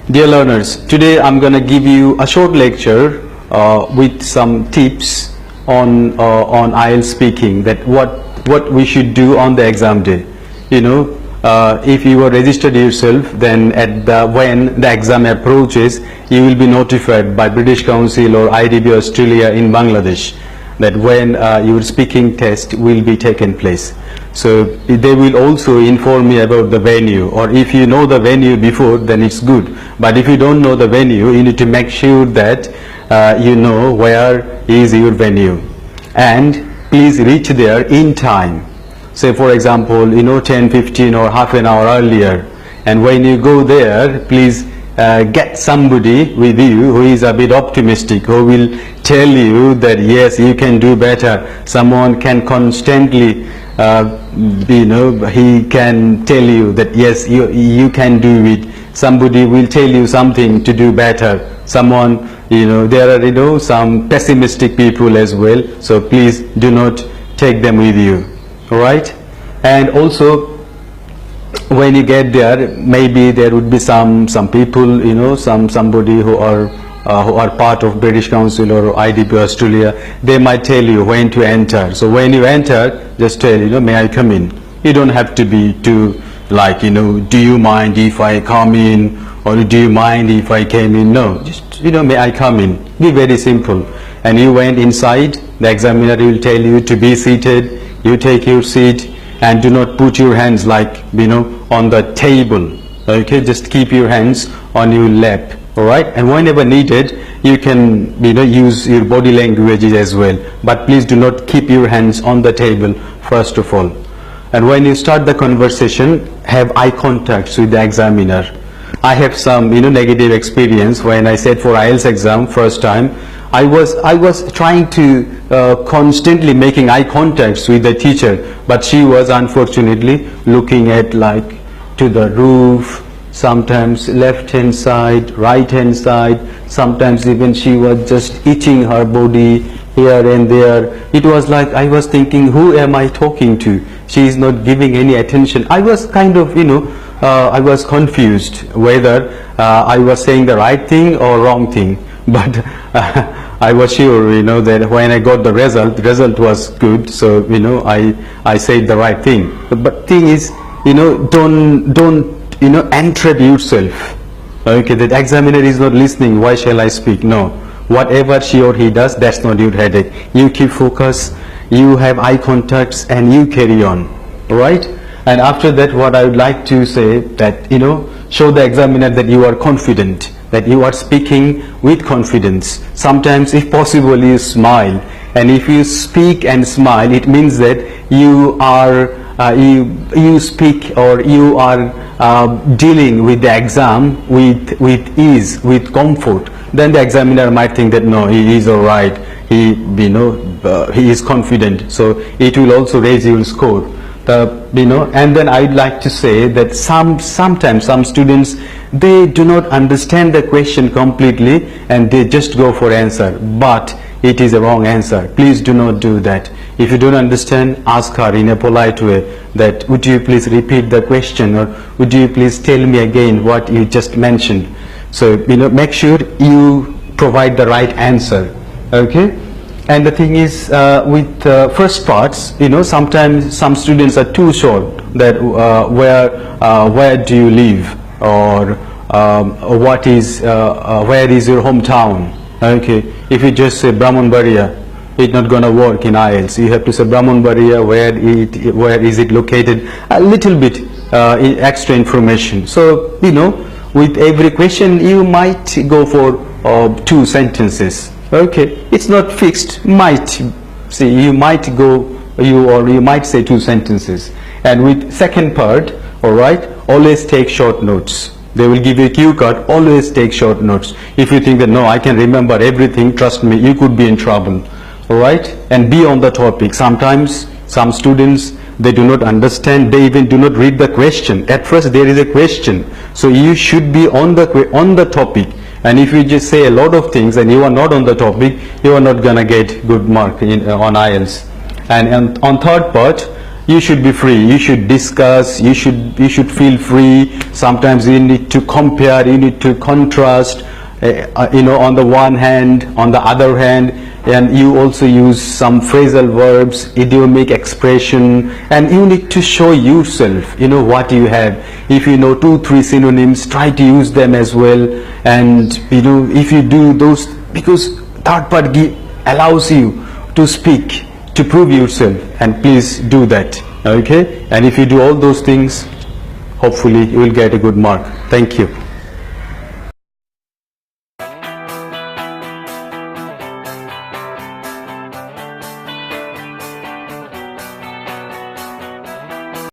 Dear learners, today I'm going to give you a short lecture with some tips on IELTS speaking, that what we should do on the exam day. You know, if you are registered yourself, then when the exam approaches, you will be notified by British Council or IDB Australia in Bangladesh that when your speaking test will be taken place. So they will also inform me about the venue, or if you know the venue before, then it's good. But if you don't know the venue, you need to make sure that you know where is your venue, and please reach there in time. Say for example, 10, 15 or half an hour earlier, and when you go there, please get somebody with you who is a bit optimistic, who will tell you that yes, you can do better. Someone can constantly he can tell you that yes, you can do it. Somebody will tell you something to do better. Someone, there are some pessimistic people as well, so please do not take them with you. All right? And also, when you get there, maybe there would be some people, somebody who are part of British Council or IDB Australia. They might tell you when to enter. So when you enter, just tell, may I come in? You don't have to be too like, do you mind if I come in, or do you mind if I came in? No, just, may I come in? Be very simple. And you went inside, the examiner will tell you to be seated. You take your seat, and do not put your hands like, on the table. Okay, just keep your hands on your lap. All right, and whenever needed, you can use your body languages as well. But please do not keep your hands on the table first of all. And when you start the conversation, have eye contact with the examiner. I have some negative experience when I sat for IELTS exam first time. I was trying to constantly making eye contacts with the teacher, but she was unfortunately looking at like to the roof, sometimes left hand side, right hand side, sometimes even she was just itching her body here and there. It was like I was thinking, who am I talking to? She is not giving any attention. I was kind of I was confused whether I was saying the right thing or wrong thing, but I was sure that when I got the result was good, so I said the right thing. But thing is, don't entrap yourself. Okay, the examiner is not listening, why shall I speak? No, whatever she or he does, that's not your headache. You keep focus, you have eye contacts, and you carry on. Right? And after that, what I would like to say that show the examiner that you are confident, that you are speaking with confidence. Sometimes if possible you smile, and if you speak and smile, it means that you are you speak, or you are dealing with the exam with ease, with comfort. Then the examiner might think that no, he is all right, he is confident, so it will also raise your score. And then I'd like to say that sometimes some students, they do not understand the question completely and they just go for answer, but it is a wrong answer. Please do not do that. If you don't understand, ask her in a polite way that would you please repeat the question, or would you please tell me again what you just mentioned. So make sure you provide the right answer. Okay. And the thing is, with first parts, sometimes some students are too short, that where do you live, or where is your hometown. Okay, if you just say Brahmanbaria, it's not gonna work in IELTS. You have to say Brahmanbaria, where is it located, a little bit extra information. So with every question you might go for 2 sentences. Okay, it's not fixed. You might say 2 sentences. And with second part, all right, always take short notes. They will give you a cue card. Always take short notes. If you think that no, I can remember everything, trust me, you could be in trouble. All right, and be on the topic. Sometimes some students, they do not understand. They even do not read the question. At first, there is a question, so you should be on the topic. And if you just say a lot of things and you are not on the topic, you are not gonna get good mark on IELTS. And on third part, you should be free. You should discuss. You should feel free. Sometimes you need to compare. You need to contrast. On the one hand, on the other hand, and you also use some phrasal verbs, idiomatic expression, and you need to show yourself, what you have. If you know 2-3 synonyms, try to use them as well. And if you do those, because third part allows you to speak, to prove yourself, and please do that. Okay? And if you do all those things, hopefully you will get a good mark. Thank you.